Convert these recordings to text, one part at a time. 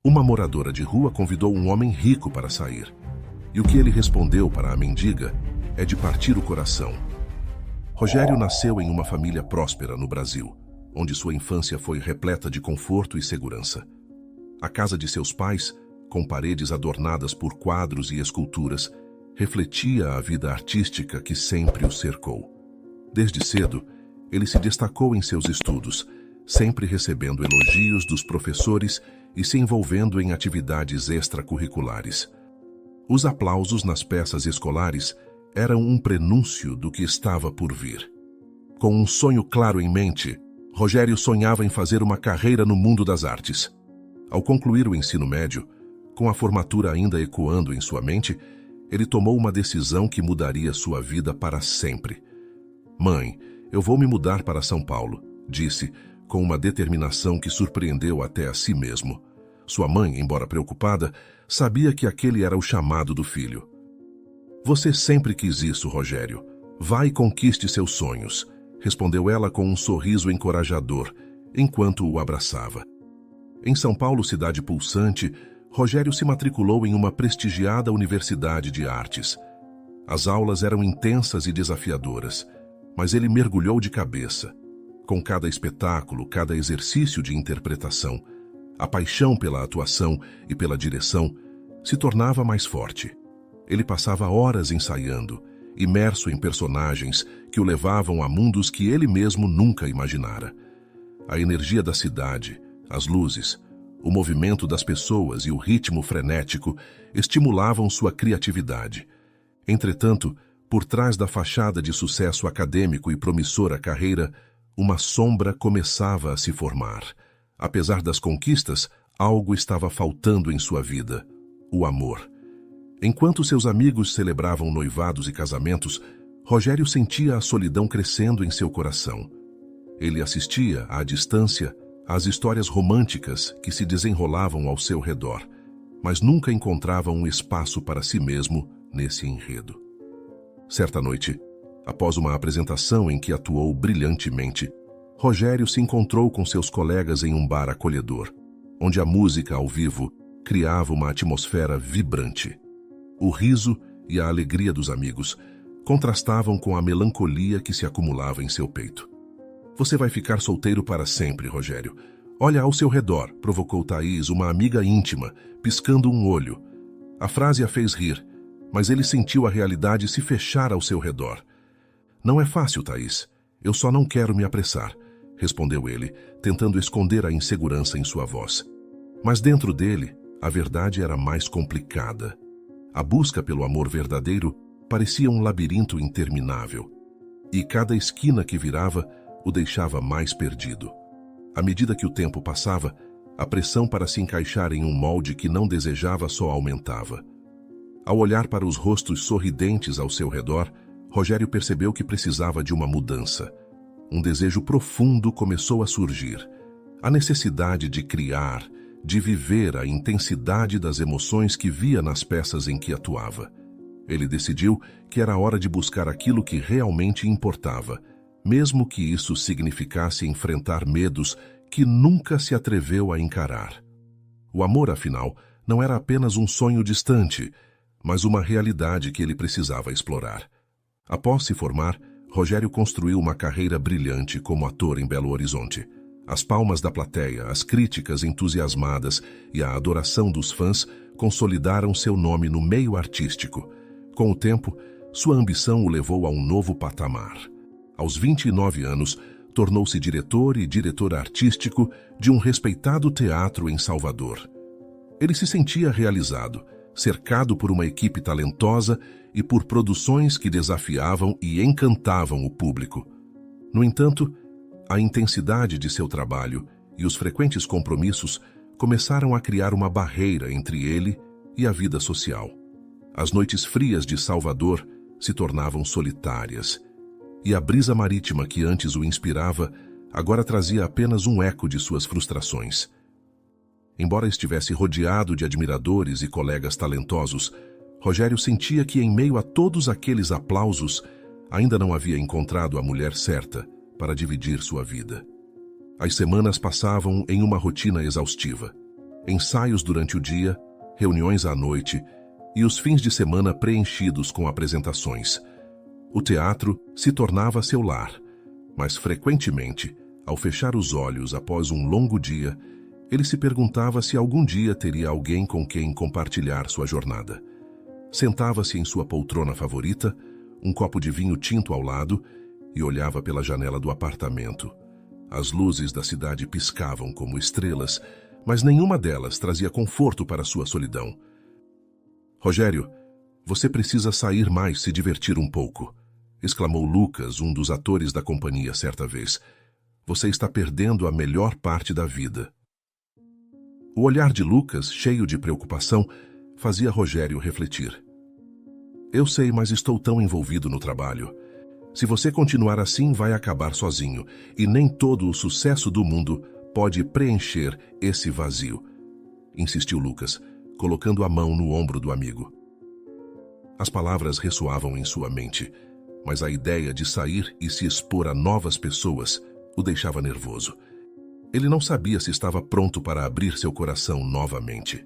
Uma moradora de rua convidou um homem rico para sair. E o que ele respondeu para a mendiga é de partir o coração. Rogério nasceu em uma família próspera no Brasil, onde sua infância foi repleta de conforto e segurança. A casa de seus pais, com paredes adornadas por quadros e esculturas, refletia a vida artística que sempre o cercou. Desde cedo, ele se destacou em seus estudos, sempre recebendo elogios dos professores e se envolvendo em atividades extracurriculares. Os aplausos nas peças escolares eram um prenúncio do que estava por vir. Com um sonho claro em mente, Rogério sonhava em fazer uma carreira no mundo das artes. Ao concluir o ensino médio, com a formatura ainda ecoando em sua mente, ele tomou uma decisão que mudaria sua vida para sempre. "Mãe, eu vou me mudar para São Paulo", disse, com uma determinação que surpreendeu até a si mesmo. Sua mãe, embora preocupada, sabia que aquele era o chamado do filho. "Você sempre quis isso, Rogério. Vá e conquiste seus sonhos", respondeu ela com um sorriso encorajador, enquanto o abraçava. Em São Paulo, cidade pulsante, Rogério se matriculou em uma prestigiada universidade de artes. As aulas eram intensas e desafiadoras, mas ele mergulhou de cabeça. Com cada espetáculo, cada exercício de interpretação, a paixão pela atuação e pela direção se tornava mais forte. Ele passava horas ensaiando, imerso em personagens que o levavam a mundos que ele mesmo nunca imaginara. A energia da cidade, as luzes, o movimento das pessoas e o ritmo frenético estimulavam sua criatividade. Entretanto, por trás da fachada de sucesso acadêmico e promissora carreira, uma sombra começava a se formar. Apesar das conquistas, algo estava faltando em sua vida: o amor. Enquanto seus amigos celebravam noivados e casamentos, Rogério sentia a solidão crescendo em seu coração. Ele assistia, à distância, às histórias românticas que se desenrolavam ao seu redor, mas nunca encontrava um espaço para si mesmo nesse enredo. Certa noite, após uma apresentação em que atuou brilhantemente, Rogério se encontrou com seus colegas em um bar acolhedor, onde a música ao vivo criava uma atmosfera vibrante. O riso e a alegria dos amigos contrastavam com a melancolia que se acumulava em seu peito. "Você vai ficar solteiro para sempre, Rogério. Olha ao seu redor", provocou Thaís, uma amiga íntima, piscando um olho. A frase a fez rir, mas ele sentiu a realidade se fechar ao seu redor. "Não é fácil, Thaís. Eu só não quero me apressar", respondeu ele, tentando esconder a insegurança em sua voz. Mas dentro dele, a verdade era mais complicada. A busca pelo amor verdadeiro parecia um labirinto interminável, e cada esquina que virava o deixava mais perdido. À medida que o tempo passava, a pressão para se encaixar em um molde que não desejava só aumentava. Ao olhar para os rostos sorridentes ao seu redor, Rogério percebeu que precisava de uma mudança. Um desejo profundo começou a surgir. A necessidade de criar, de viver a intensidade das emoções que via nas peças em que atuava. Ele decidiu que era hora de buscar aquilo que realmente importava, mesmo que isso significasse enfrentar medos que nunca se atreveu a encarar. O amor, afinal, não era apenas um sonho distante, mas uma realidade que ele precisava explorar. Após se formar, Rogério construiu uma carreira brilhante como ator em Belo Horizonte. As palmas da plateia, as críticas entusiasmadas e a adoração dos fãs consolidaram seu nome no meio artístico. Com o tempo, sua ambição o levou a um novo patamar. Aos 29 anos, tornou-se diretor e diretor artístico de um respeitado teatro em Salvador. Ele se sentia realizado, cercado por uma equipe talentosa e por produções que desafiavam e encantavam o público. No entanto, a intensidade de seu trabalho e os frequentes compromissos começaram a criar uma barreira entre ele e a vida social. As noites frias de Salvador se tornavam solitárias, e a brisa marítima que antes o inspirava agora trazia apenas um eco de suas frustrações. Embora estivesse rodeado de admiradores e colegas talentosos, Rogério sentia que, em meio a todos aqueles aplausos, ainda não havia encontrado a mulher certa para dividir sua vida. As semanas passavam em uma rotina exaustiva. ensaios durante o dia, reuniões à noite e os fins de semana preenchidos com apresentações. O teatro se tornava seu lar, mas frequentemente, ao fechar os olhos após um longo dia, ele se perguntava se algum dia teria alguém com quem compartilhar sua jornada. Sentava-se em sua poltrona favorita, um copo de vinho tinto ao lado, e olhava pela janela do apartamento. As luzes da cidade piscavam como estrelas, mas nenhuma delas trazia conforto para sua solidão. "Rogério, você precisa sair mais, se divertir um pouco", exclamou Lucas, um dos atores da companhia, certa vez. "Você está perdendo a melhor parte da vida." O olhar de Lucas, cheio de preocupação, fazia Rogério refletir. "Eu sei, mas estou tão envolvido no trabalho. Se você continuar assim, vai acabar sozinho, e nem todo o sucesso do mundo pode preencher esse vazio", insistiu Lucas, colocando a mão no ombro do amigo. As palavras ressoavam em sua mente, mas a ideia de sair e se expor a novas pessoas o deixava nervoso. Ele não sabia se estava pronto para abrir seu coração novamente.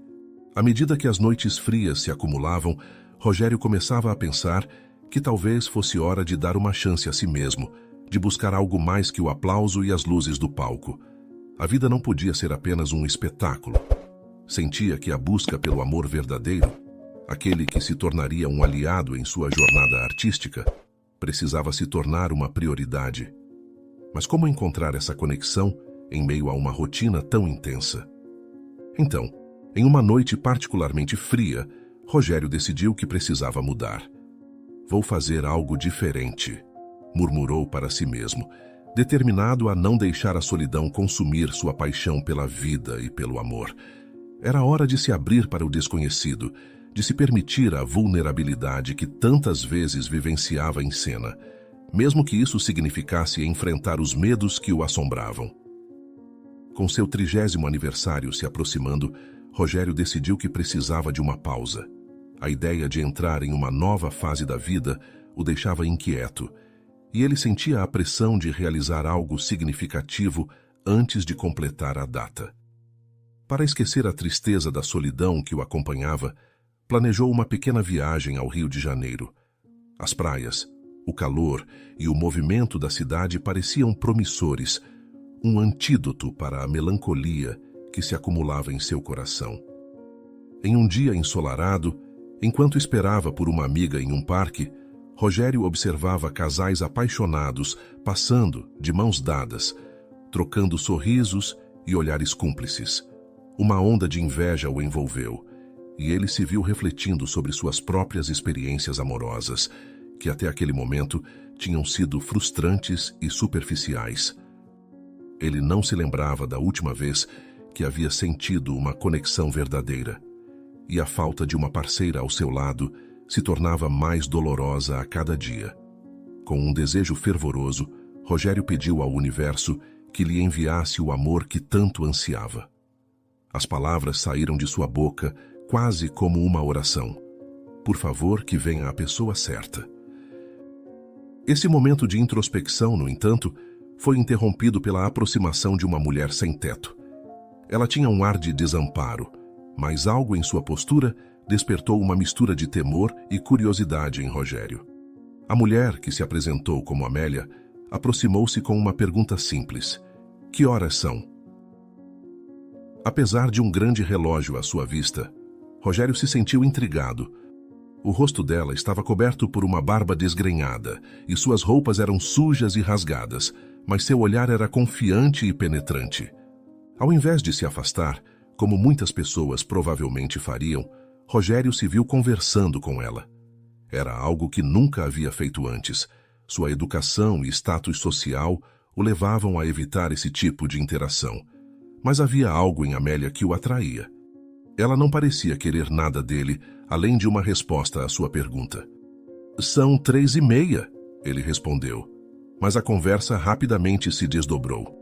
À medida que as noites frias se acumulavam, Rogério começava a pensar que talvez fosse hora de dar uma chance a si mesmo, de buscar algo mais que o aplauso e as luzes do palco. A vida não podia ser apenas um espetáculo. Sentia que a busca pelo amor verdadeiro, aquele que se tornaria um aliado em sua jornada artística, precisava se tornar uma prioridade. Mas como encontrar essa conexão em meio a uma rotina tão intensa? Então, em uma noite particularmente fria, Rogério decidiu que precisava mudar. "Vou fazer algo diferente", murmurou para si mesmo, determinado a não deixar a solidão consumir sua paixão pela vida e pelo amor. Era hora de se abrir para o desconhecido, de se permitir a vulnerabilidade que tantas vezes vivenciava em cena, mesmo que isso significasse enfrentar os medos que o assombravam. Com seu 30º aniversário se aproximando, Rogério decidiu que precisava de uma pausa. A ideia de entrar em uma nova fase da vida o deixava inquieto, e ele sentia a pressão de realizar algo significativo antes de completar a data. Para esquecer a tristeza da solidão que o acompanhava, planejou uma pequena viagem ao Rio de Janeiro. As praias, o calor e o movimento da cidade pareciam promissores, um antídoto para a melancolia que se acumulava em seu coração. Em um dia ensolarado, enquanto esperava por uma amiga em um parque, Rogério observava casais apaixonados passando de mãos dadas, trocando sorrisos e olhares cúmplices. Uma onda de inveja o envolveu, e ele se viu refletindo sobre suas próprias experiências amorosas, que até aquele momento tinham sido frustrantes e superficiais. Ele não se lembrava da última vez que havia sentido uma conexão verdadeira, e a falta de uma parceira ao seu lado se tornava mais dolorosa a cada dia. Com um desejo fervoroso, Rogério pediu ao universo que lhe enviasse o amor que tanto ansiava. As palavras saíram de sua boca quase como uma oração. "Por favor, que venha a pessoa certa." Esse momento de introspecção, no entanto, foi interrompido pela aproximação de uma mulher sem teto. Ela tinha um ar de desamparo, mas algo em sua postura despertou uma mistura de temor e curiosidade em Rogério. A mulher, que se apresentou como Amélia, aproximou-se com uma pergunta simples: "Que horas são?" Apesar de um grande relógio à sua vista, Rogério se sentiu intrigado. O rosto dela estava coberto por uma barba desgrenhada e suas roupas eram sujas e rasgadas, mas seu olhar era confiante e penetrante. Ao invés de se afastar, como muitas pessoas provavelmente fariam, Rogério se viu conversando com ela. Era algo que nunca havia feito antes. Sua educação e status social o levavam a evitar esse tipo de interação. Mas havia algo em Amélia que o atraía. Ela não parecia querer nada dele, além de uma resposta à sua pergunta. "São 3:30, ele respondeu, mas a conversa rapidamente se desdobrou.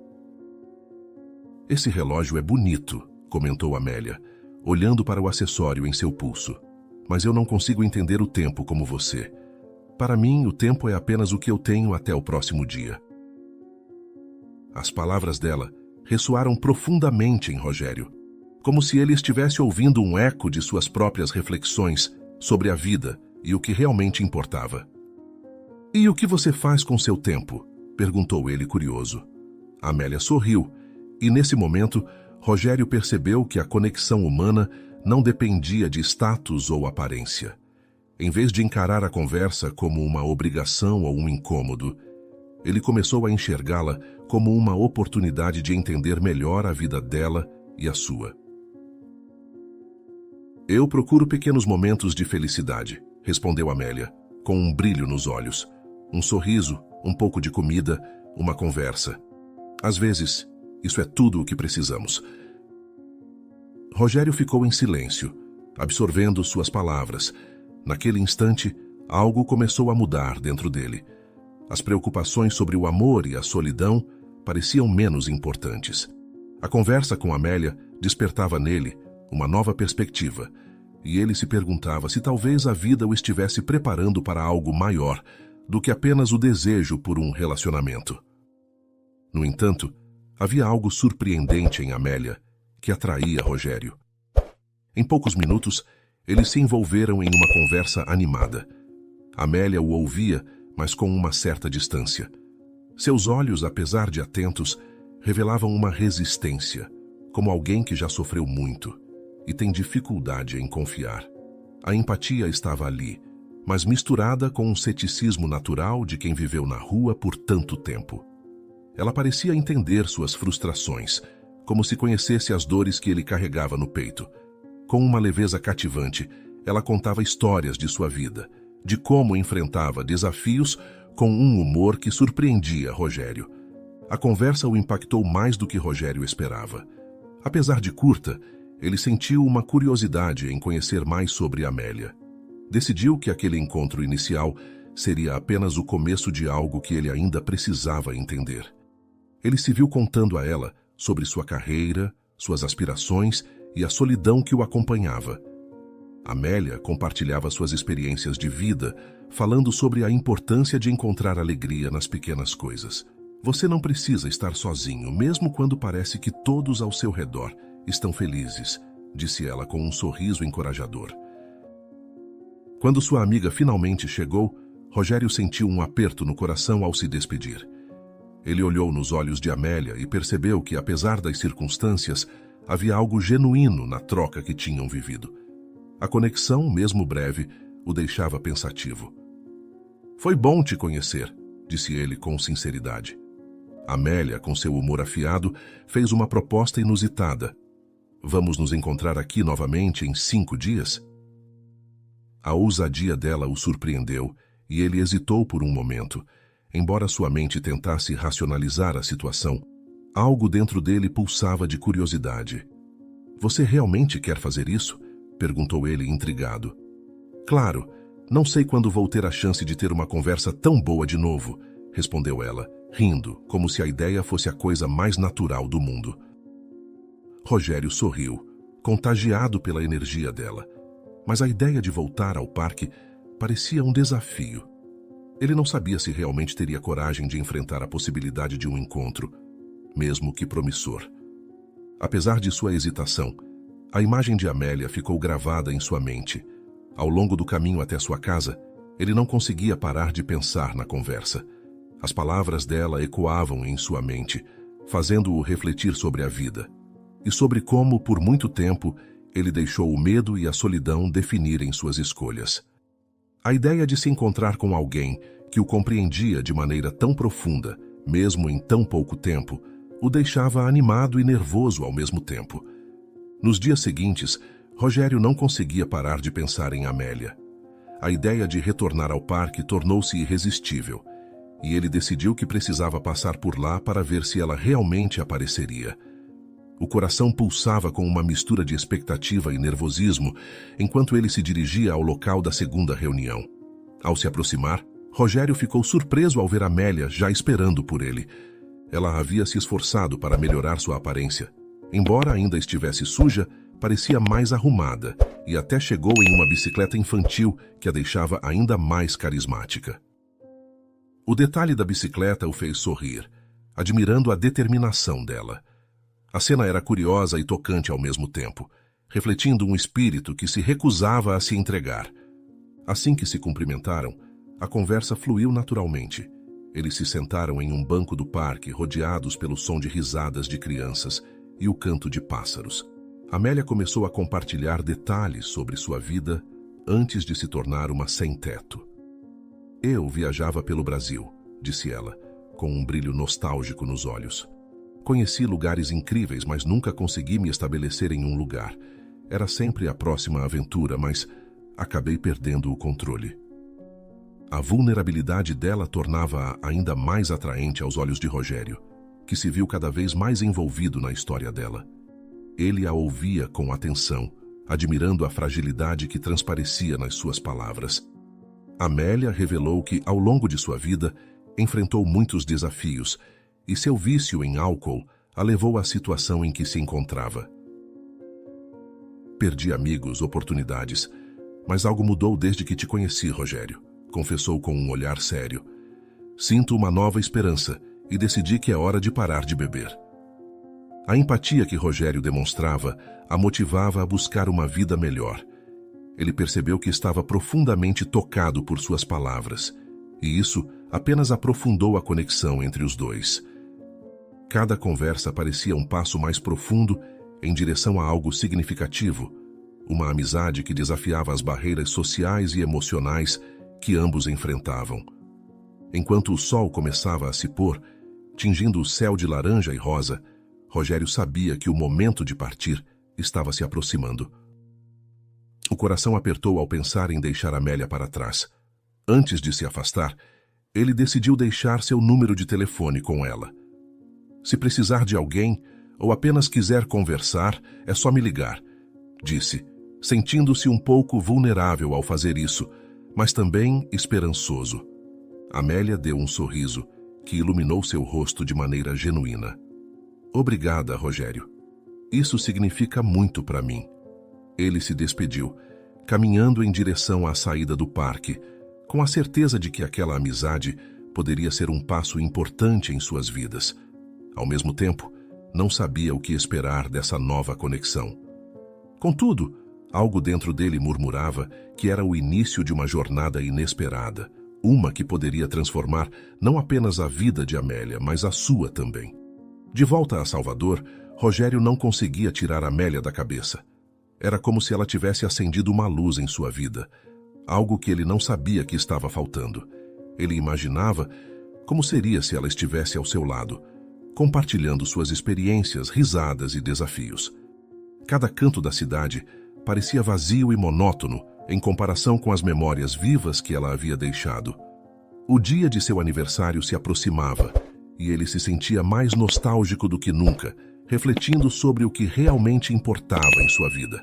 "Esse relógio é bonito", comentou Amélia, olhando para o acessório em seu pulso. "Mas eu não consigo entender o tempo como você. Para mim, o tempo é apenas o que eu tenho até o próximo dia." As palavras dela ressoaram profundamente em Rogério. como se ele estivesse ouvindo um eco de suas próprias reflexões sobre a vida e o que realmente importava. "E o que você faz com seu tempo?" perguntou ele curioso. Amélia sorriu, e nesse momento, Rogério percebeu que a conexão humana não dependia de status ou aparência. Em vez de encarar a conversa como uma obrigação ou um incômodo, ele começou a enxergá-la como uma oportunidade de entender melhor a vida dela e a sua. "Eu procuro pequenos momentos de felicidade", respondeu Amélia, com um brilho nos olhos. "Um sorriso, um pouco de comida, uma conversa. Às vezes, isso é tudo o que precisamos." Rogério ficou em silêncio, absorvendo suas palavras. Naquele instante, algo começou a mudar dentro dele. As preocupações sobre o amor e a solidão pareciam menos importantes. A conversa com Amélia despertava nele uma nova perspectiva, e ele se perguntava se talvez a vida o estivesse preparando para algo maior do que apenas o desejo por um relacionamento. No entanto, havia algo surpreendente em Amélia que atraía Rogério. Em poucos minutos, eles se envolveram em uma conversa animada. Amélia o ouvia, mas com uma certa distância. Seus olhos, apesar de atentos, revelavam uma resistência, como alguém que já sofreu muito e tem dificuldade em confiar. A empatia estava ali, mas misturada com um ceticismo natural de quem viveu na rua por tanto tempo. Ela parecia entender suas frustrações, como se conhecesse as dores que ele carregava no peito. Com uma leveza cativante, ela contava histórias de sua vida, de como enfrentava desafios com um humor que surpreendia Rogério. A conversa o impactou mais do que Rogério esperava. Apesar de curta, ele sentiu uma curiosidade em conhecer mais sobre Amélia. Decidiu que aquele encontro inicial seria apenas o começo de algo que ele ainda precisava entender. Ele se viu contando a ela sobre sua carreira, suas aspirações e a solidão que o acompanhava. Amélia compartilhava suas experiências de vida, falando sobre a importância de encontrar alegria nas pequenas coisas. "Você não precisa estar sozinho, mesmo quando parece que todos ao seu redor estão felizes", disse ela com um sorriso encorajador. Quando sua amiga finalmente chegou, Rogério sentiu um aperto no coração ao se despedir. Ele olhou nos olhos de Amélia e percebeu que, apesar das circunstâncias, havia algo genuíno na troca que tinham vivido. A conexão, mesmo breve, o deixava pensativo. "Foi bom te conhecer", disse ele com sinceridade. Amélia, com seu humor afiado, fez uma proposta inusitada. "Vamos nos encontrar aqui novamente em 5 dias?" A ousadia dela o surpreendeu e ele hesitou por um momento. Embora sua mente tentasse racionalizar a situação, algo dentro dele pulsava de curiosidade. "Você realmente quer fazer isso?" perguntou ele intrigado. "Claro, não sei quando vou ter a chance de ter uma conversa tão boa de novo", respondeu ela, rindo, como se a ideia fosse a coisa mais natural do mundo. Rogério sorriu, contagiado pela energia dela, mas a ideia de voltar ao parque parecia um desafio. Ele não sabia se realmente teria coragem de enfrentar a possibilidade de um encontro, mesmo que promissor. Apesar de sua hesitação, a imagem de Amélia ficou gravada em sua mente. Ao longo do caminho até sua casa, ele não conseguia parar de pensar na conversa. As palavras dela ecoavam em sua mente, fazendo-o refletir sobre a vida e sobre como, por muito tempo, ele deixou o medo e a solidão definirem suas escolhas. A ideia de se encontrar com alguém que o compreendia de maneira tão profunda, mesmo em tão pouco tempo, o deixava animado e nervoso ao mesmo tempo. Nos dias seguintes, Rogério não conseguia parar de pensar em Amélia. A ideia de retornar ao parque tornou-se irresistível, e ele decidiu que precisava passar por lá para ver se ela realmente apareceria. O coração pulsava com uma mistura de expectativa e nervosismo enquanto ele se dirigia ao local da segunda reunião. Ao se aproximar, Rogério ficou surpreso ao ver Amélia já esperando por ele. Ela havia se esforçado para melhorar sua aparência. Embora ainda estivesse suja, parecia mais arrumada e até chegou em uma bicicleta infantil que a deixava ainda mais carismática. O detalhe da bicicleta o fez sorrir, admirando a determinação dela. A cena era curiosa e tocante ao mesmo tempo, refletindo um espírito que se recusava a se entregar. Assim que se cumprimentaram, a conversa fluiu naturalmente. Eles se sentaram em um banco do parque, rodeados pelo som de risadas de crianças e o canto de pássaros. Amélia começou a compartilhar detalhes sobre sua vida antes de se tornar uma sem-teto. Eu viajava pelo Brasil, disse ela, com um brilho nostálgico nos olhos. Conheci lugares incríveis, mas nunca consegui me estabelecer em um lugar. Era sempre a próxima aventura, mas acabei perdendo o controle. A vulnerabilidade dela tornava-a ainda mais atraente aos olhos de Rogério, que se viu cada vez mais envolvido na história dela. Ele a ouvia com atenção, admirando a fragilidade que transparecia nas suas palavras. Amélia revelou que, ao longo de sua vida, enfrentou muitos desafios e seu vício em álcool a levou à situação em que se encontrava. Perdi amigos, oportunidades, mas algo mudou desde que te conheci, Rogério, confessou com um olhar sério. Sinto uma nova esperança e decidi que é hora de parar de beber. A empatia que Rogério demonstrava a motivava a buscar uma vida melhor. Ele percebeu que estava profundamente tocado por suas palavras, e isso apenas aprofundou a conexão entre os dois. Cada conversa parecia um passo mais profundo em direção a algo significativo, uma amizade que desafiava as barreiras sociais e emocionais que ambos enfrentavam. Enquanto o sol começava a se pôr, tingindo o céu de laranja e rosa, Rogério sabia que o momento de partir estava se aproximando. O coração apertou ao pensar em deixar Amélia para trás. Antes de se afastar, ele decidiu deixar seu número de telefone com ela. Se precisar de alguém ou apenas quiser conversar, é só me ligar, disse, sentindo-se um pouco vulnerável ao fazer isso, mas também esperançoso. Amélia deu um sorriso que iluminou seu rosto de maneira genuína. Obrigada, Rogério. Isso significa muito para mim. Ele se despediu, caminhando em direção à saída do parque, com a certeza de que aquela amizade poderia ser um passo importante em suas vidas. Ao mesmo tempo, não sabia o que esperar dessa nova conexão. Contudo, algo dentro dele murmurava que era o início de uma jornada inesperada, uma que poderia transformar não apenas a vida de Amélia, mas a sua também. De volta a Salvador, Rogério não conseguia tirar Amélia da cabeça. Era como se ela tivesse acendido uma luz em sua vida, algo que ele não sabia que estava faltando. Ele imaginava como seria se ela estivesse ao seu lado, compartilhando suas experiências, risadas e desafios. Cada canto da cidade parecia vazio e monótono em comparação com as memórias vivas que ela havia deixado. O dia de seu aniversário se aproximava e ele se sentia mais nostálgico do que nunca, refletindo sobre o que realmente importava em sua vida.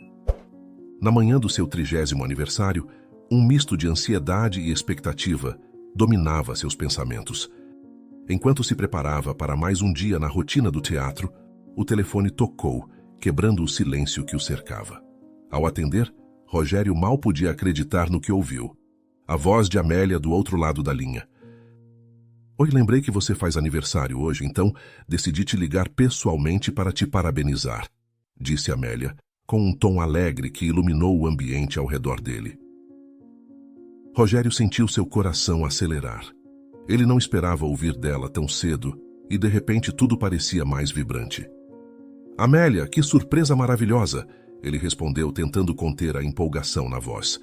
Na manhã do seu 30º aniversário, um misto de ansiedade e expectativa dominava seus pensamentos. Enquanto se preparava para mais um dia na rotina do teatro, o telefone tocou, quebrando o silêncio que o cercava. Ao atender, Rogério mal podia acreditar no que ouviu. A voz de Amélia do outro lado da linha. Oi, lembrei que você faz aniversário hoje, então decidi te ligar pessoalmente para te parabenizar, disse Amélia, com um tom alegre que iluminou o ambiente ao redor dele. Rogério sentiu seu coração acelerar. Ele não esperava ouvir dela tão cedo e, de repente, tudo parecia mais vibrante. Amélia, que surpresa maravilhosa! Ele respondeu, tentando conter a empolgação na voz.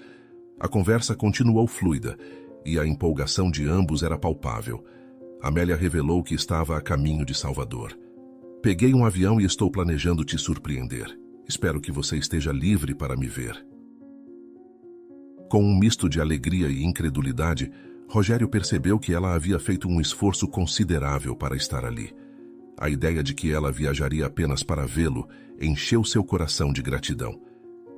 A conversa continuou fluida e a empolgação de ambos era palpável. Amélia revelou que estava a caminho de Salvador. Peguei um avião e estou planejando te surpreender. Espero que você esteja livre para me ver. Com um misto de alegria e incredulidade, Rogério percebeu que ela havia feito um esforço considerável para estar ali. A ideia de que ela viajaria apenas para vê-lo encheu seu coração de gratidão.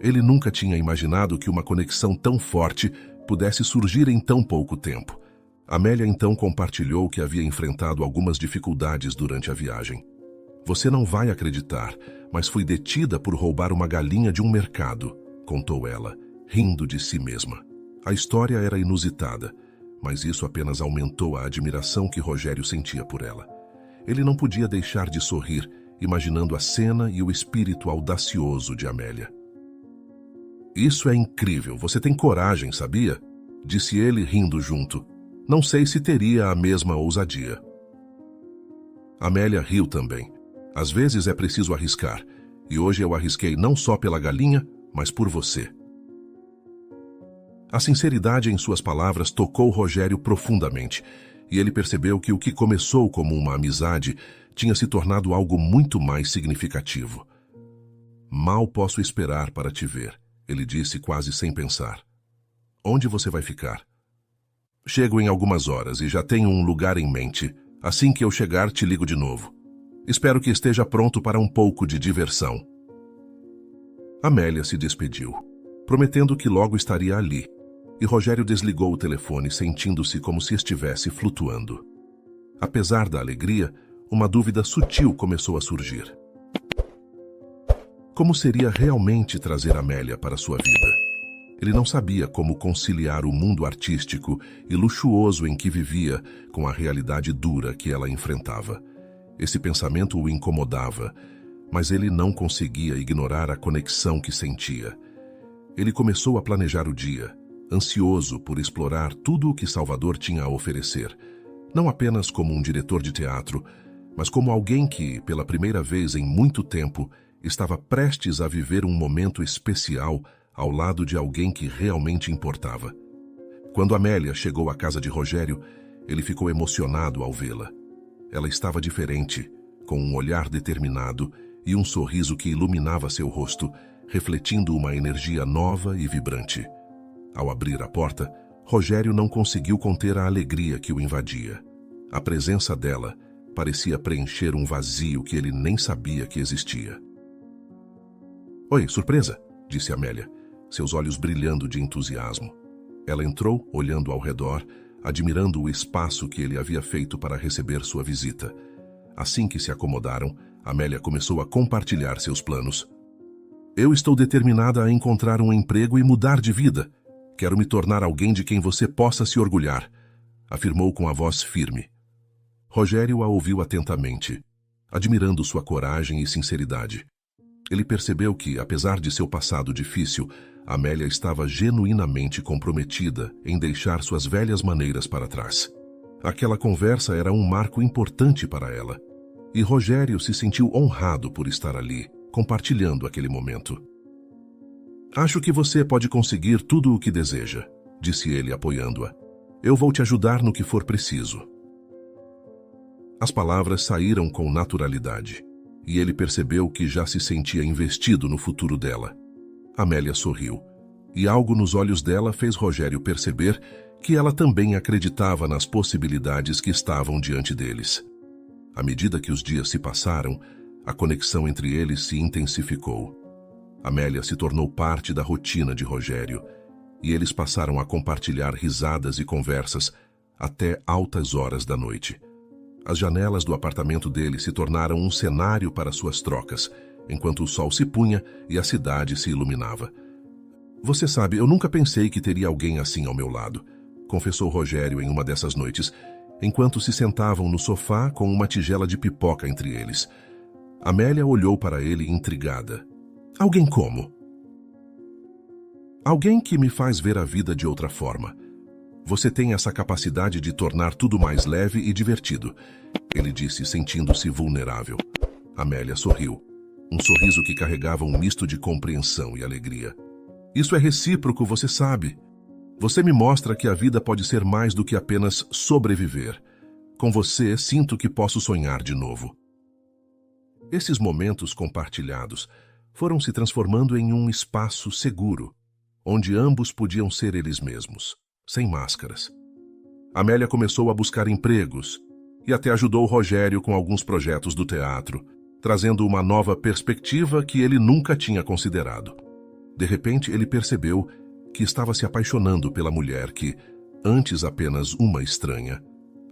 Ele nunca tinha imaginado que uma conexão tão forte pudesse surgir em tão pouco tempo. Amélia então compartilhou que havia enfrentado algumas dificuldades durante a viagem. Você não vai acreditar, mas fui detida por roubar uma galinha de um mercado, contou ela, rindo de si mesma. A história era inusitada, mas isso apenas aumentou a admiração que Rogério sentia por ela. Ele não podia deixar de sorrir imaginando a cena e o espírito audacioso de Amélia. Isso é incrível, você tem coragem, sabia? Disse ele, rindo junto. Não sei se teria a mesma ousadia. Amélia riu também. Às vezes é preciso arriscar, e hoje eu arrisquei não só pela galinha, mas por você. A sinceridade em suas palavras tocou Rogério profundamente, e ele percebeu que o que começou como uma amizade tinha se tornado algo muito mais significativo. Mal posso esperar para te ver, ele disse quase sem pensar. Onde você vai ficar? Chego em algumas horas e já tenho um lugar em mente. Assim que eu chegar, te ligo de novo. Espero que esteja pronto para um pouco de diversão. Amélia se despediu, prometendo que logo estaria ali, e Rogério desligou o telefone, sentindo-se como se estivesse flutuando. Apesar da alegria, uma dúvida sutil começou a surgir. Como seria realmente trazer Amélia para sua vida? Ele não sabia como conciliar o mundo artístico e luxuoso em que vivia com a realidade dura que ela enfrentava. Esse pensamento o incomodava, mas ele não conseguia ignorar a conexão que sentia. Ele começou a planejar o dia, ansioso por explorar tudo o que Salvador tinha a oferecer, não apenas como um diretor de teatro, mas como alguém que, pela primeira vez em muito tempo, estava prestes a viver um momento especial ao lado de alguém que realmente importava. Quando Amélia chegou à casa de Rogério, ele ficou emocionado ao vê-la. Ela estava diferente, com um olhar determinado e um sorriso que iluminava seu rosto, refletindo uma energia nova e vibrante. Ao abrir a porta, Rogério não conseguiu conter a alegria que o invadia. A presença dela parecia preencher um vazio que ele nem sabia que existia. "Oi, surpresa?", disse Amélia, seus olhos brilhando de entusiasmo. Ela entrou, olhando ao redor, admirando o espaço que ele havia feito para receber sua visita. Assim que se acomodaram, Amélia começou a compartilhar seus planos. "Eu estou determinada a encontrar um emprego e mudar de vida. Quero me tornar alguém de quem você possa se orgulhar", afirmou com a voz firme. Rogério a ouviu atentamente, admirando sua coragem e sinceridade. Ele percebeu que, apesar de seu passado difícil, Amélia estava genuinamente comprometida em deixar suas velhas maneiras para trás. Aquela conversa era um marco importante para ela, e Rogério se sentiu honrado por estar ali, compartilhando aquele momento. "Acho que você pode conseguir tudo o que deseja", disse ele, apoiando-a. "Eu vou te ajudar no que for preciso." As palavras saíram com naturalidade, e ele percebeu que já se sentia investido no futuro dela. Amélia sorriu, e algo nos olhos dela fez Rogério perceber que ela também acreditava nas possibilidades que estavam diante deles. À medida que os dias se passaram, a conexão entre eles se intensificou. Amélia se tornou parte da rotina de Rogério, e eles passaram a compartilhar risadas e conversas até altas horas da noite. As janelas do apartamento dele se tornaram um cenário para suas trocas, enquanto o sol se punha e a cidade se iluminava. "Você sabe, eu nunca pensei que teria alguém assim ao meu lado", confessou Rogério em uma dessas noites, enquanto se sentavam no sofá com uma tigela de pipoca entre eles. Amélia olhou para ele intrigada. "Alguém como?" "Alguém que me faz ver a vida de outra forma. Você tem essa capacidade de tornar tudo mais leve e divertido", ele disse, sentindo-se vulnerável. Amélia sorriu, um sorriso que carregava um misto de compreensão e alegria. "Isso é recíproco, você sabe. Você me mostra que a vida pode ser mais do que apenas sobreviver. Com você, sinto que posso sonhar de novo." Esses momentos compartilhados foram se transformando em um espaço seguro, onde ambos podiam ser eles mesmos, sem máscaras. Amélia começou a buscar empregos e até ajudou Rogério com alguns projetos do teatro, trazendo uma nova perspectiva que ele nunca tinha considerado. De repente, ele percebeu que estava se apaixonando pela mulher que, antes apenas uma estranha,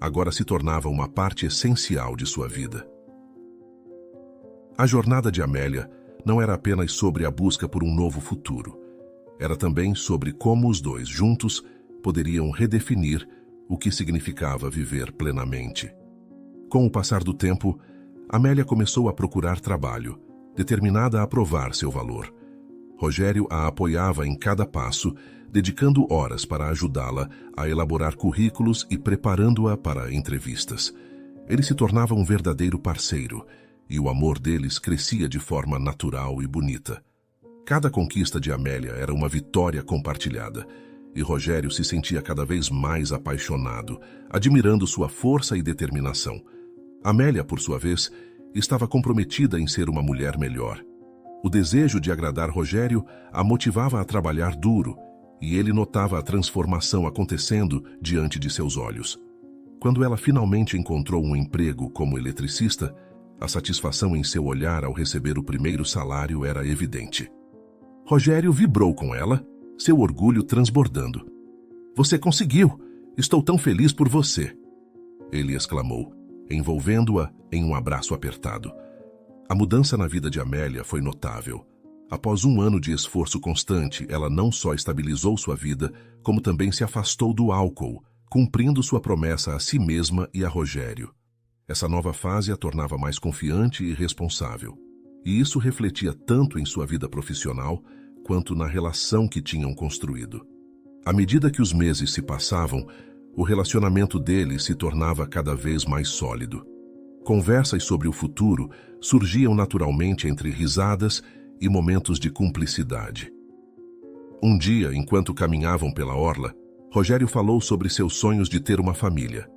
agora se tornava uma parte essencial de sua vida. A jornada de Amélia não era apenas sobre a busca por um novo futuro. Era também sobre como os dois, juntos, poderiam redefinir o que significava viver plenamente. Com o passar do tempo, Amélia começou a procurar trabalho, determinada a provar seu valor. Rogério a apoiava em cada passo, dedicando horas para ajudá-la a elaborar currículos e preparando-a para entrevistas. Ele se tornava um verdadeiro parceiro, e o amor deles crescia de forma natural e bonita. Cada conquista de Amélia era uma vitória compartilhada, e Rogério se sentia cada vez mais apaixonado, admirando sua força e determinação. Amélia, por sua vez, estava comprometida em ser uma mulher melhor. O desejo de agradar Rogério a motivava a trabalhar duro, e ele notava a transformação acontecendo diante de seus olhos. Quando ela finalmente encontrou um emprego como eletricista, a satisfação em seu olhar ao receber o primeiro salário era evidente. Rogério vibrou com ela, seu orgulho transbordando. "Você conseguiu! Estou tão feliz por você!" Ele exclamou, envolvendo-a em um abraço apertado. A mudança na vida de Amélia foi notável. Após um ano de esforço constante, ela não só estabilizou sua vida, como também se afastou do álcool, cumprindo sua promessa a si mesma e a Rogério. Essa nova fase a tornava mais confiante e responsável. E isso refletia tanto em sua vida profissional, quanto na relação que tinham construído. À medida que os meses se passavam, o relacionamento deles se tornava cada vez mais sólido. Conversas sobre o futuro surgiam naturalmente entre risadas e momentos de cumplicidade. Um dia, enquanto caminhavam pela orla, Rogério falou sobre seus sonhos de ter uma família.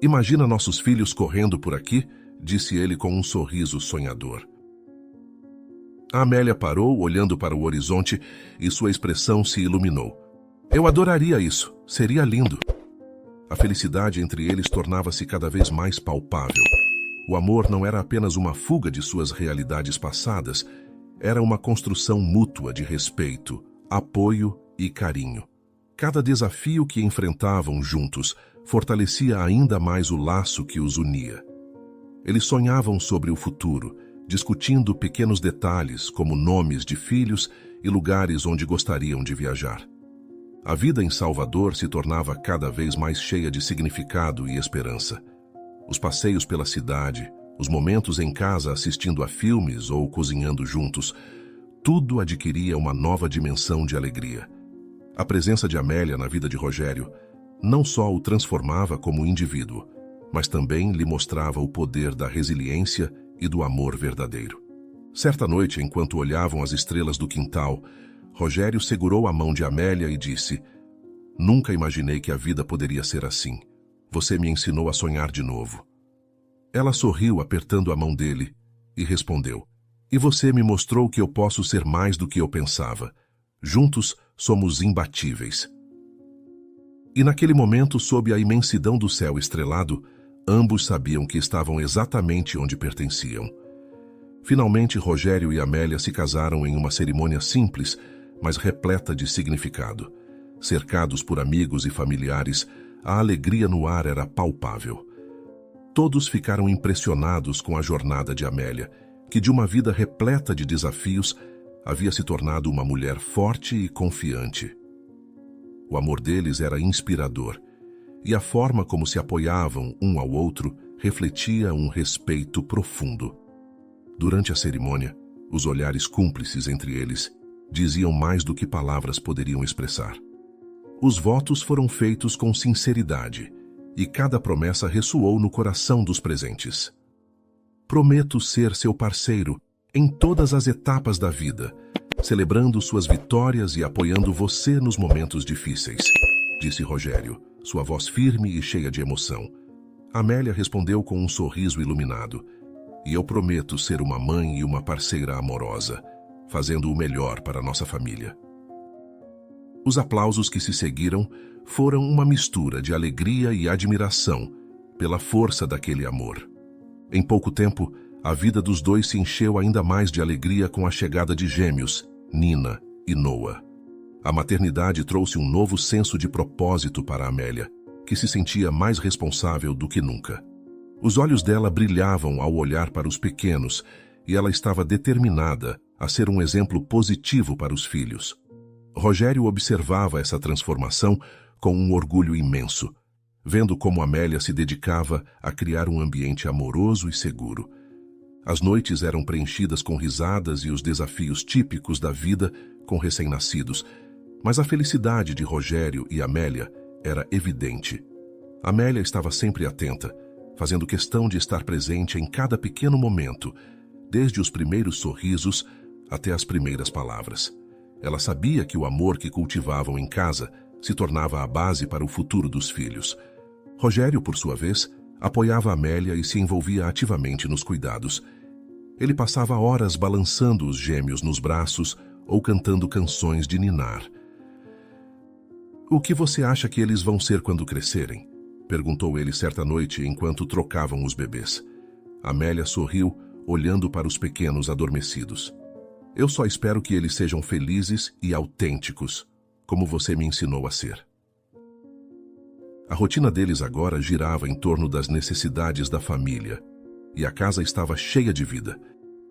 "Imagina nossos filhos correndo por aqui", disse ele com um sorriso sonhador. A Amélia parou, olhando para o horizonte, e sua expressão se iluminou. "Eu adoraria isso, seria lindo." A felicidade entre eles tornava-se cada vez mais palpável. O amor não era apenas uma fuga de suas realidades passadas, era uma construção mútua de respeito, apoio e carinho. Cada desafio que enfrentavam juntos fortalecia ainda mais o laço que os unia. Eles sonhavam sobre o futuro, discutindo pequenos detalhes como nomes de filhos e lugares onde gostariam de viajar. A vida em Salvador se tornava cada vez mais cheia de significado e esperança. Os passeios pela cidade, os momentos em casa assistindo a filmes ou cozinhando juntos, tudo adquiria uma nova dimensão de alegria. A presença de Amélia na vida de Rogério não só o transformava como indivíduo, mas também lhe mostrava o poder da resiliência e do amor verdadeiro. Certa noite, enquanto olhavam as estrelas do quintal, Rogério segurou a mão de Amélia e disse: "Nunca imaginei que a vida poderia ser assim. Você me ensinou a sonhar de novo." Ela sorriu apertando a mão dele e respondeu: "E você me mostrou que eu posso ser mais do que eu pensava. Juntos somos imbatíveis." E naquele momento, sob a imensidão do céu estrelado, ambos sabiam que estavam exatamente onde pertenciam. Finalmente, Rogério e Amélia se casaram em uma cerimônia simples, mas repleta de significado. Cercados por amigos e familiares, a alegria no ar era palpável. Todos ficaram impressionados com a jornada de Amélia, que de uma vida repleta de desafios, havia se tornado uma mulher forte e confiante. O amor deles era inspirador, e a forma como se apoiavam um ao outro refletia um respeito profundo. Durante a cerimônia, os olhares cúmplices entre eles diziam mais do que palavras poderiam expressar. Os votos foram feitos com sinceridade, e cada promessa ressoou no coração dos presentes. "Prometo ser seu parceiro em todas as etapas da vida, celebrando suas vitórias e apoiando você nos momentos difíceis", disse Rogério, sua voz firme e cheia de emoção. Amélia respondeu com um sorriso iluminado: "E eu prometo ser uma mãe e uma parceira amorosa, fazendo o melhor para nossa família." Os aplausos que se seguiram foram uma mistura de alegria e admiração pela força daquele amor. Em pouco tempo, a vida dos dois se encheu ainda mais de alegria com a chegada de gêmeos, Nina e Noah. A maternidade trouxe um novo senso de propósito para Amélia, que se sentia mais responsável do que nunca. Os olhos dela brilhavam ao olhar para os pequenos, e ela estava determinada a ser um exemplo positivo para os filhos. Rogério observava essa transformação com um orgulho imenso. vendo como Amélia se dedicava a criar um ambiente amoroso e seguro. As noites eram preenchidas com risadas e os desafios típicos da vida com recém-nascidos, mas a felicidade de Rogério e Amélia era evidente. Amélia estava sempre atenta, fazendo questão de estar presente em cada pequeno momento, desde os primeiros sorrisos até as primeiras palavras. Ela sabia que o amor que cultivavam em casa se tornava a base para o futuro dos filhos. Rogério, por sua vez, apoiava Amélia e se envolvia ativamente nos cuidados. Ele passava horas balançando os gêmeos nos braços ou cantando canções de ninar. "O que você acha que eles vão ser quando crescerem?" perguntou ele certa noite enquanto trocavam os bebês. Amélia sorriu, olhando para os pequenos adormecidos. "Eu só espero que eles sejam felizes e autênticos, como você me ensinou a ser." A rotina deles agora girava em torno das necessidades da família, e a casa estava cheia de vida.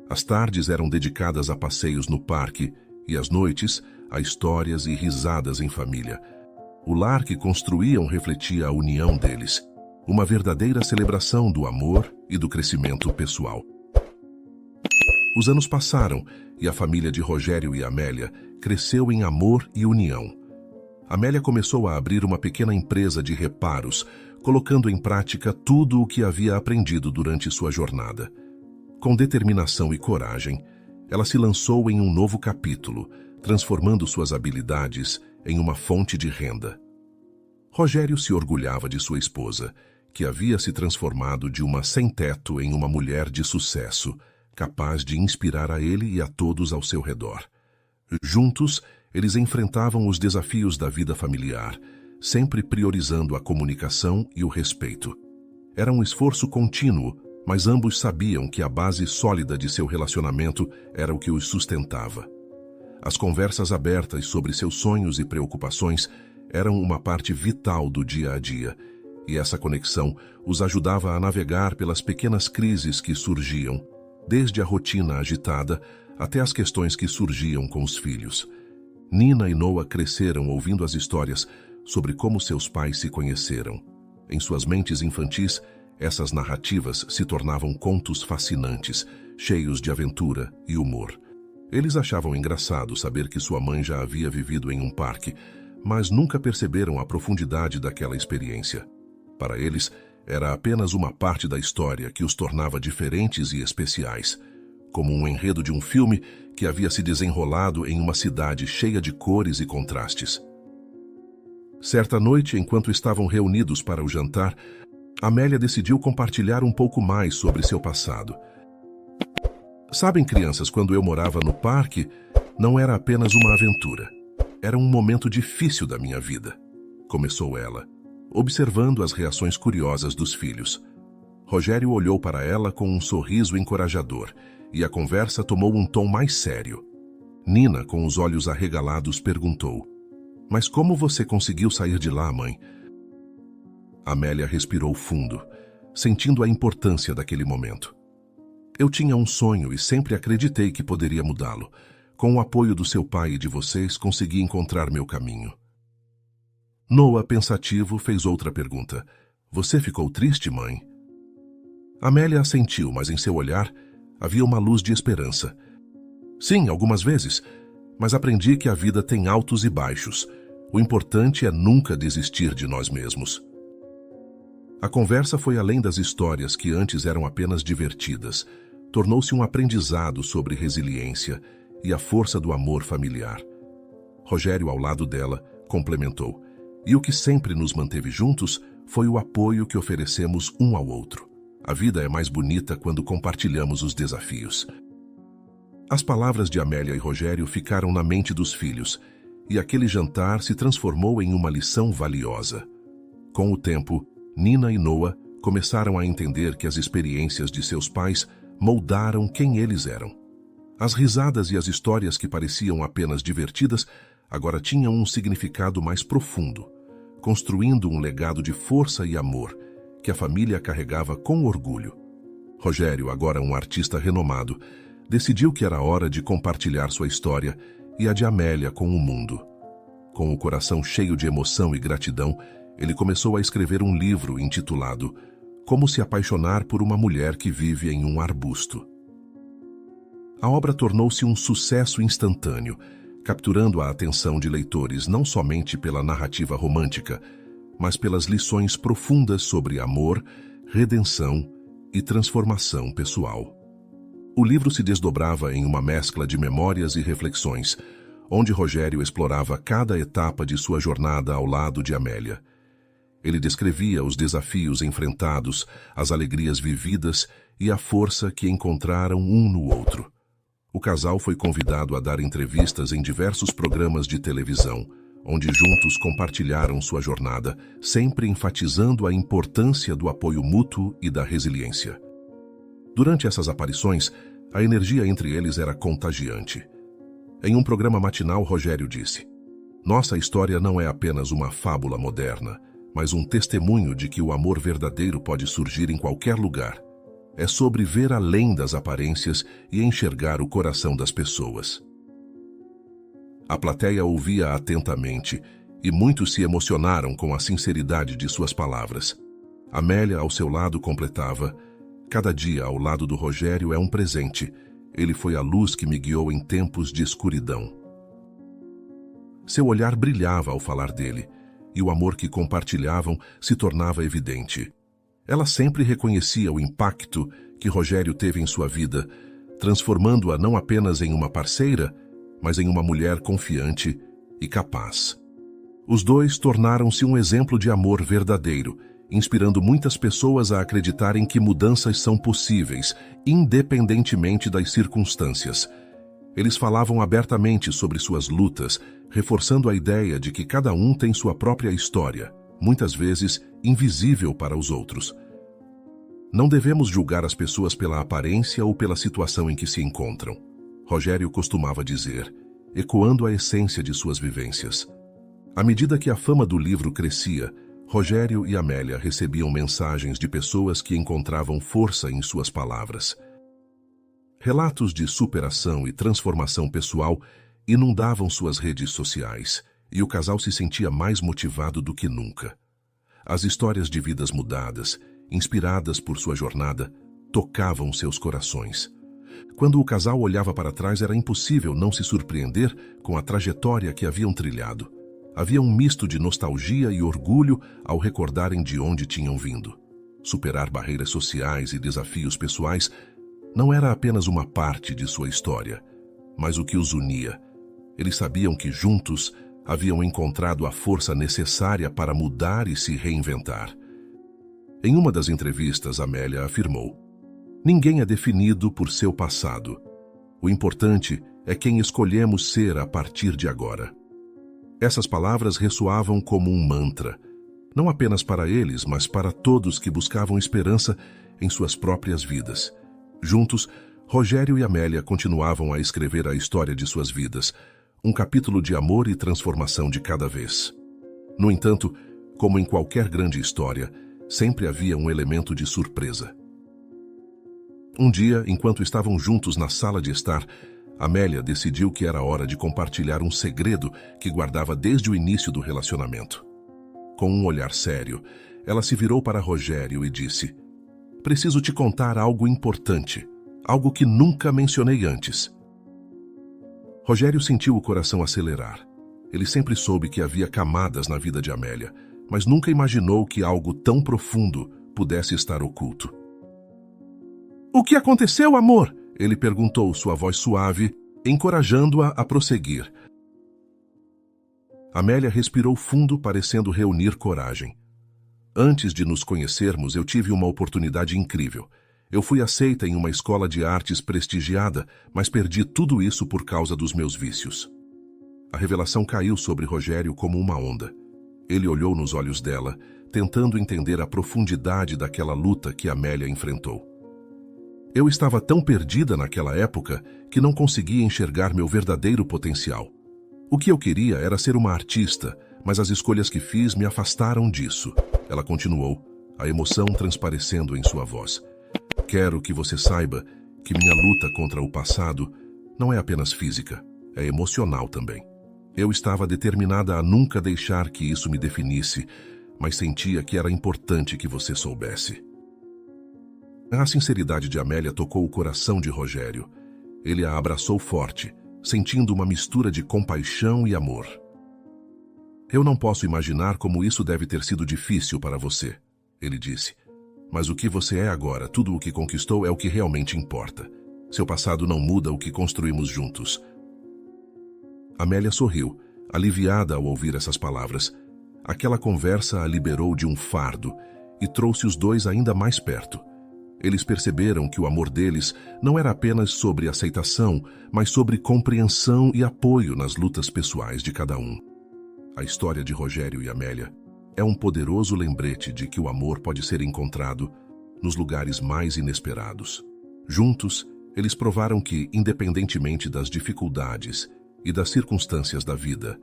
As tardes eram dedicadas a passeios no parque e as noites a histórias e risadas em família. O lar que construíam refletia a união deles, uma verdadeira celebração do amor e do crescimento pessoal. Os anos passaram e a família de Rogério e Amélia cresceu em amor e união. Amélia começou a abrir uma pequena empresa de reparos, colocando em prática tudo o que havia aprendido durante sua jornada. Com determinação e coragem, ela se lançou em um novo capítulo, transformando suas habilidades em uma fonte de renda. Rogério se orgulhava de sua esposa, que havia se transformado de uma sem-teto em uma mulher de sucesso, capaz de inspirar a ele e a todos ao seu redor. Juntos, eles enfrentavam os desafios da vida familiar, sempre priorizando a comunicação e o respeito. Era um esforço contínuo, mas ambos sabiam que a base sólida de seu relacionamento era o que os sustentava. As conversas abertas sobre seus sonhos e preocupações eram uma parte vital do dia a dia, e essa conexão os ajudava a navegar pelas pequenas crises que surgiam, desde a rotina agitada até as questões que surgiam com os filhos. Nina e Noah cresceram ouvindo as histórias sobre como seus pais se conheceram. Em suas mentes infantis, essas narrativas se tornavam contos fascinantes, cheios de aventura e humor. Eles achavam engraçado saber que sua mãe já havia vivido em um parque, mas nunca perceberam a profundidade daquela experiência. Para eles, era apenas uma parte da história que os tornava diferentes e especiais, como um enredo de um filme que havia se desenrolado em uma cidade cheia de cores e contrastes. Certa noite, enquanto estavam reunidos para o jantar, Amélia decidiu compartilhar um pouco mais sobre seu passado. "Sabem, crianças, quando eu morava no parque, não era apenas uma aventura. Era um momento difícil da minha vida", começou ela, observando as reações curiosas dos filhos. Rogério olhou para ela com um sorriso encorajador, e a conversa tomou um tom mais sério. Nina, com os olhos arregalados, perguntou: "Mas como você conseguiu sair de lá, mãe?" Amélia respirou fundo, sentindo a importância daquele momento. "Eu tinha um sonho e sempre acreditei que poderia mudá-lo. Com o apoio do seu pai e de vocês, consegui encontrar meu caminho." Noah, pensativo, fez outra pergunta: "Você ficou triste, mãe?" Amélia assentiu, mas em seu olhar havia uma luz de esperança. "Sim, algumas vezes, mas aprendi que a vida tem altos e baixos. O importante é nunca desistir de nós mesmos." A conversa foi além das histórias que antes eram apenas divertidas. Tornou-se um aprendizado sobre resiliência e a força do amor familiar. Rogério, ao lado dela, complementou: "E o que sempre nos manteve juntos foi o apoio que oferecemos um ao outro. A vida é mais bonita quando compartilhamos os desafios." As palavras de Amélia e Rogério ficaram na mente dos filhos, e aquele jantar se transformou em uma lição valiosa. Com o tempo, Nina e Noah começaram a entender que as experiências de seus pais moldaram quem eles eram. As risadas e as histórias que pareciam apenas divertidas agora tinham um significado mais profundo, construindo um legado de força e amor que a família carregava com orgulho. Rogério, agora um artista renomado, decidiu que era hora de compartilhar sua história e a de Amélia com o mundo. Com o coração cheio de emoção e gratidão, ele começou a escrever um livro intitulado Como se apaixonar por uma mulher que vive em um arbusto. A obra tornou-se um sucesso instantâneo, capturando a atenção de leitores não somente pela narrativa romântica, mas pelas lições profundas sobre amor, redenção e transformação pessoal. O livro se desdobrava em uma mescla de memórias e reflexões, onde Rogério explorava cada etapa de sua jornada ao lado de Amélia. Ele descrevia os desafios enfrentados, as alegrias vividas e a força que encontraram um no outro. O casal foi convidado a dar entrevistas em diversos programas de televisão, onde juntos compartilharam sua jornada, sempre enfatizando a importância do apoio mútuo e da resiliência. Durante essas aparições, a energia entre eles era contagiante. Em um programa matinal, Rogério disse: "Nossa história não é apenas uma fábula moderna, mas um testemunho de que o amor verdadeiro pode surgir em qualquer lugar. É sobre ver além das aparências e enxergar o coração das pessoas." A plateia ouvia atentamente e muitos se emocionaram com a sinceridade de suas palavras. Amélia, ao seu lado, completava: "Cada dia ao lado do Rogério é um presente. Ele foi a luz que me guiou em tempos de escuridão." Seu olhar brilhava ao falar dele, e o amor que compartilhavam se tornava evidente. Ela sempre reconhecia o impacto que Rogério teve em sua vida, transformando-a não apenas em uma parceira, mas em uma mulher confiante e capaz. Os dois tornaram-se um exemplo de amor verdadeiro, inspirando muitas pessoas a acreditarem que mudanças são possíveis, independentemente das circunstâncias. Eles falavam abertamente sobre suas lutas, reforçando a ideia de que cada um tem sua própria história, muitas vezes invisível para os outros. Não devemos julgar as pessoas pela aparência ou pela situação em que se encontram, Rogério costumava dizer, ecoando a essência de suas vivências. À medida que a fama do livro crescia, Rogério e Amélia recebiam mensagens de pessoas que encontravam força em suas palavras. Relatos de superação e transformação pessoal inundavam suas redes sociais, e o casal se sentia mais motivado do que nunca. As histórias de vidas mudadas, inspiradas por sua jornada, tocavam seus corações. Quando o casal olhava para trás, era impossível não se surpreender com a trajetória que haviam trilhado. Havia um misto de nostalgia e orgulho ao recordarem de onde tinham vindo. Superar barreiras sociais e desafios pessoais não era apenas uma parte de sua história, mas o que os unia. Eles sabiam que juntos haviam encontrado a força necessária para mudar e se reinventar. Em uma das entrevistas, Amélia afirmou: "Ninguém é definido por seu passado. O importante é quem escolhemos ser a partir de agora." Essas palavras ressoavam como um mantra, não apenas para eles, mas para todos que buscavam esperança em suas próprias vidas. Juntos, Rogério e Amélia continuavam a escrever a história de suas vidas, um capítulo de amor e transformação de cada vez. No entanto, como em qualquer grande história, sempre havia um elemento de surpresa. Um dia, enquanto estavam juntos na sala de estar, Amélia decidiu que era hora de compartilhar um segredo que guardava desde o início do relacionamento. Com um olhar sério, ela se virou para Rogério e disse: "Preciso te contar algo importante, algo que nunca mencionei antes." Rogério sentiu o coração acelerar. Ele sempre soube que havia camadas na vida de Amélia, mas nunca imaginou que algo tão profundo pudesse estar oculto. "O que aconteceu, amor?" ele perguntou, sua voz suave, encorajando-a a prosseguir. Amélia respirou fundo, parecendo reunir coragem. "Antes de nos conhecermos, eu tive uma oportunidade incrível. Eu fui aceita em uma escola de artes prestigiada, mas perdi tudo isso por causa dos meus vícios." A revelação caiu sobre Rogério como uma onda. Ele olhou nos olhos dela, tentando entender a profundidade daquela luta que Amélia enfrentou. "Eu estava tão perdida naquela época que não conseguia enxergar meu verdadeiro potencial. O que eu queria era ser uma artista, mas as escolhas que fiz me afastaram disso." Ela continuou, a emoção transparecendo em sua voz. "Quero que você saiba que minha luta contra o passado não é apenas física, é emocional também. Eu estava determinada a nunca deixar que isso me definisse, mas sentia que era importante que você soubesse. A sinceridade de Amélia tocou o coração de Rogério. Ele a abraçou forte, sentindo uma mistura de compaixão e amor. Eu não posso imaginar como isso deve ter sido difícil para você, ele disse. Mas o que você é agora, tudo o que conquistou é o que realmente importa. Seu passado não muda o que construímos juntos. Amélia sorriu, aliviada ao ouvir essas palavras. Aquela conversa a liberou de um fardo e trouxe os dois ainda mais perto. Eles perceberam que o amor deles não era apenas sobre aceitação, mas sobre compreensão e apoio nas lutas pessoais de cada um. A história de Rogério e Amélia é um poderoso lembrete de que o amor pode ser encontrado nos lugares mais inesperados. Juntos, eles provaram que, independentemente das dificuldades e das circunstâncias da vida,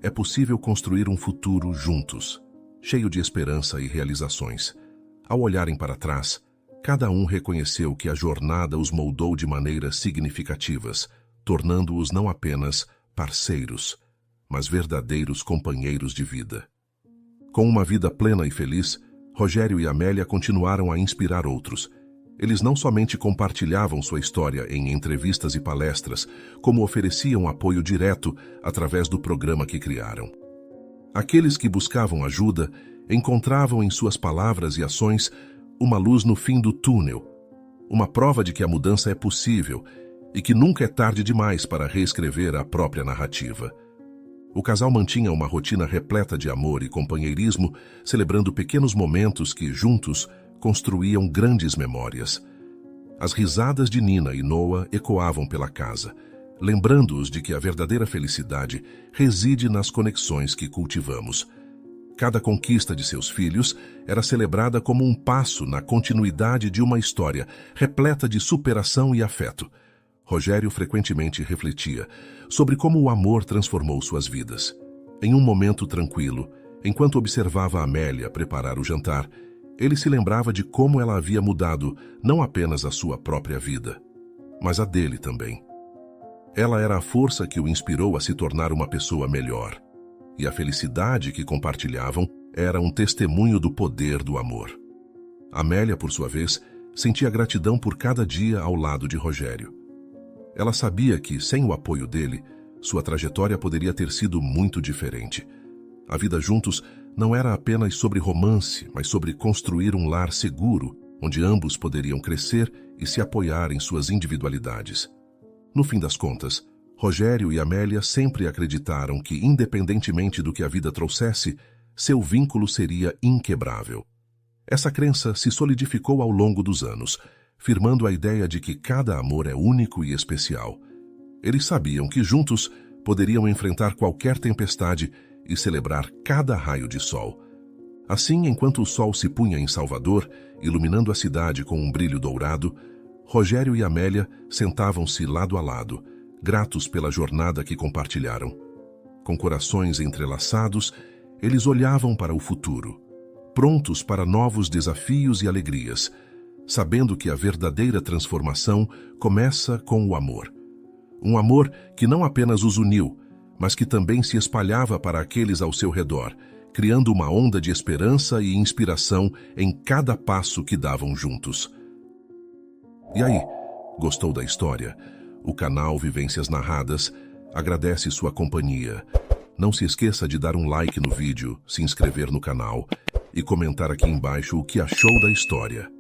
é possível construir um futuro juntos, cheio de esperança e realizações. Ao olharem para trás, cada um reconheceu que a jornada os moldou de maneiras significativas, tornando-os não apenas parceiros, mas verdadeiros companheiros de vida. Com uma vida plena e feliz, Rogério e Amélia continuaram a inspirar outros. Eles não somente compartilhavam sua história em entrevistas e palestras, como ofereciam apoio direto através do programa que criaram. Aqueles que buscavam ajuda encontravam em suas palavras e ações uma luz no fim do túnel, uma prova de que a mudança é possível e que nunca é tarde demais para reescrever a própria narrativa. O casal mantinha uma rotina repleta de amor e companheirismo, celebrando pequenos momentos que, juntos, construíam grandes memórias. As risadas de Nina e Noah ecoavam pela casa, lembrando-os de que a verdadeira felicidade reside nas conexões que cultivamos. Cada conquista de seus filhos era celebrada como um passo na continuidade de uma história repleta de superação e afeto. Rogério frequentemente refletia sobre como o amor transformou suas vidas. Em um momento tranquilo, enquanto observava Amélia preparar o jantar, ele se lembrava de como ela havia mudado não apenas a sua própria vida, mas a dele também. Ela era a força que o inspirou a se tornar uma pessoa melhor, e a felicidade que compartilhavam era um testemunho do poder do amor. Amélia, por sua vez, sentia gratidão por cada dia ao lado de Rogério. Ela sabia que, sem o apoio dele, sua trajetória poderia ter sido muito diferente. A vida juntos não era apenas sobre romance, mas sobre construir um lar seguro, onde ambos poderiam crescer e se apoiar em suas individualidades. No fim das contas, Rogério e Amélia sempre acreditaram que, independentemente do que a vida trouxesse, seu vínculo seria inquebrável. Essa crença se solidificou ao longo dos anos, firmando a ideia de que cada amor é único e especial. Eles sabiam que juntos poderiam enfrentar qualquer tempestade e celebrar cada raio de sol. Assim, enquanto o sol se punha em Salvador, iluminando a cidade com um brilho dourado, Rogério e Amélia sentavam-se lado a lado, gratos pela jornada que compartilharam. Com corações entrelaçados, eles olhavam para o futuro, prontos para novos desafios e alegrias, sabendo que a verdadeira transformação começa com o amor. Um amor que não apenas os uniu, mas que também se espalhava para aqueles ao seu redor, criando uma onda de esperança e inspiração em cada passo que davam juntos. E aí, gostou da história? O canal Vivências Narradas agradece sua companhia. Não se esqueça de dar um like no vídeo, se inscrever no canal e comentar aqui embaixo o que achou da história.